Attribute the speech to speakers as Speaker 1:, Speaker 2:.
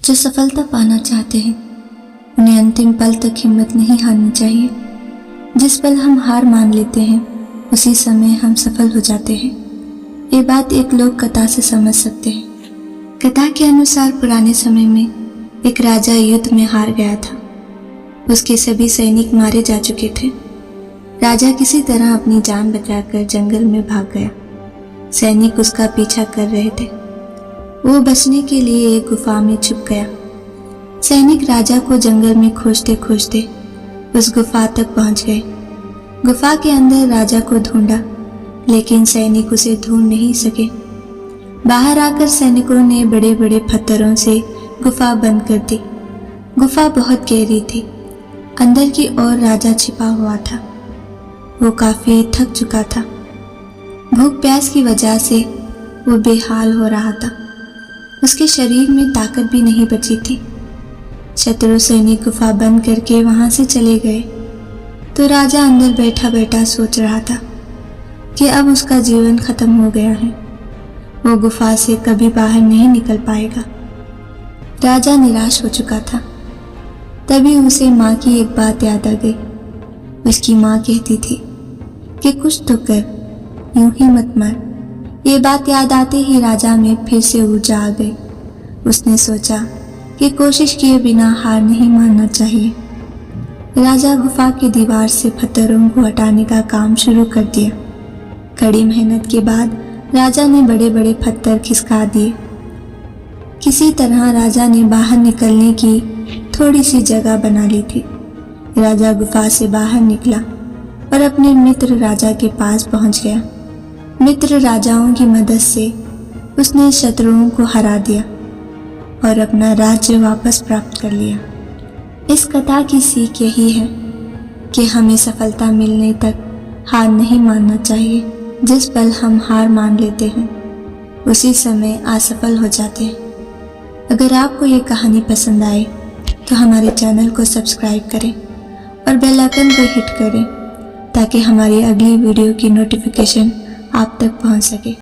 Speaker 1: जो सफलता पाना चाहते हैं उन्हें अंतिम पल तक हिम्मत नहीं हारनी चाहिए। जिस पल हम हार मान लेते हैं उसी समय हम सफल हो जाते हैं। ये बात एक लोक कथा से समझ सकते हैं। कथा के अनुसार पुराने समय में एक राजा युद्ध में हार गया था। उसके सभी सैनिक मारे जा चुके थे। राजा किसी तरह अपनी जान बचाकर जंगल में भाग गया। सैनिक उसका पीछा कर रहे थे। वो बचने के लिए एक गुफा में छुप गया। सैनिक राजा को जंगल में खोजते खोजते उस गुफा तक पहुंच गए। गुफा के अंदर राजा को ढूंढा, लेकिन सैनिक उसे ढूंढ नहीं सके। बाहर आकर सैनिकों ने बड़े बड़े पत्थरों से गुफा बंद कर दी। गुफा बहुत गहरी थी। अंदर की ओर राजा छिपा हुआ था। वो काफी थक चुका था। भूख प्यास की वजह से वो बेहाल हो रहा था। उसके शरीर में ताकत भी नहीं बची थी। शत्रु सैनिक गुफा बंद करके वहां से चले गए तो राजा अंदर बैठा बैठा सोच रहा था कि अब उसका जीवन खत्म हो गया है। वो गुफा से कभी बाहर नहीं निकल पाएगा। राजा निराश हो चुका था। तभी उसे माँ की एक बात याद आ गई। उसकी माँ कहती थी कि कुछ तो कर, यूं ही मत मर। ये बात याद आते ही राजा में फिर से ऊर्जा आ गई। उसने सोचा कि कोशिश किए बिना हार नहीं मानना चाहिए। राजा गुफा की दीवार से पत्थरों को हटाने का काम शुरू कर दिया। कड़ी मेहनत के बाद राजा ने बड़े बड़े पत्थर खिसका दिए। किसी तरह राजा ने बाहर निकलने की थोड़ी सी जगह बना ली थी। राजा गुफा से बाहर निकला और अपने मित्र राजा के पास पहुंच गया। मित्र राजाओं की मदद से उसने शत्रुओं को हरा दिया और अपना राज्य वापस प्राप्त कर लिया। इस कथा की सीख यही है कि हमें सफलता मिलने तक हार नहीं मानना चाहिए। जिस पल हम हार मान लेते हैं उसी समय असफल हो जाते हैं। अगर आपको ये कहानी पसंद आए तो हमारे चैनल को सब्सक्राइब करें और बेल आइकन को हिट करें ताकि हमारी अगली वीडियो की नोटिफिकेशन आप तक पहुंच सके।